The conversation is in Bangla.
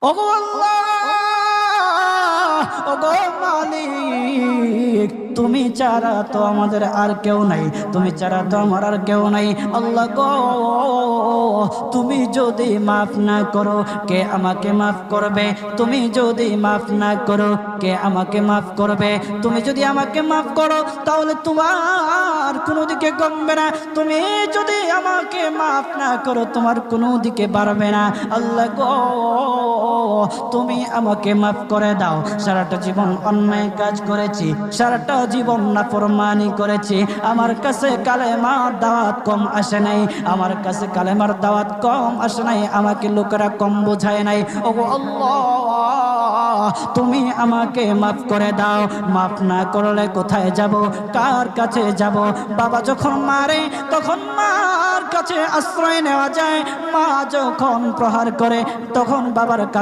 ওগো আল্লাহ, ওগো মালিক, তুমি ছাড়া তো আমাদের আর কেউ নাই, তুমি ছাড়া তো আমার আর কেউ নাই। আল্লাহ গো, তুমি যদি মাফ না করো কে আমাকে মাফ করবে? তুমি যদি মাফ না করো কে আমাকে মাফ করবে? তুমি যদি আমাকে মাফ করো তাহলে তোমার কোনো দিকে কমবে না, তুমি যদি আমাকে মাফ না করো তোমার কোনো দিকে বাড়বে না। আল্লাহ গো, তুমি আমাকে মাফ করে দাও। সারাটা জীবন অন্যায় কাজ করেছি, সারাটা জীবন নাফরমানি করেছি, আমার কাছে কালেমার দাওয়াত কম আসে নাই, আমার কাছে কালেমার দাওয়াত কম আসে নাই, আমাকে লোকেরা কম বোঝায় নাই। ওগো আল্লাহ, তুমি আমাকে মাফ করে দাও। মাফ না করলে কোথায় যাব, কার কাছে যাব? বাবা যখন মারে তখন মার কাছে আশ্রয় নেওয়া যায়, মা যখন প্রহার করে তখন বাবার কাছে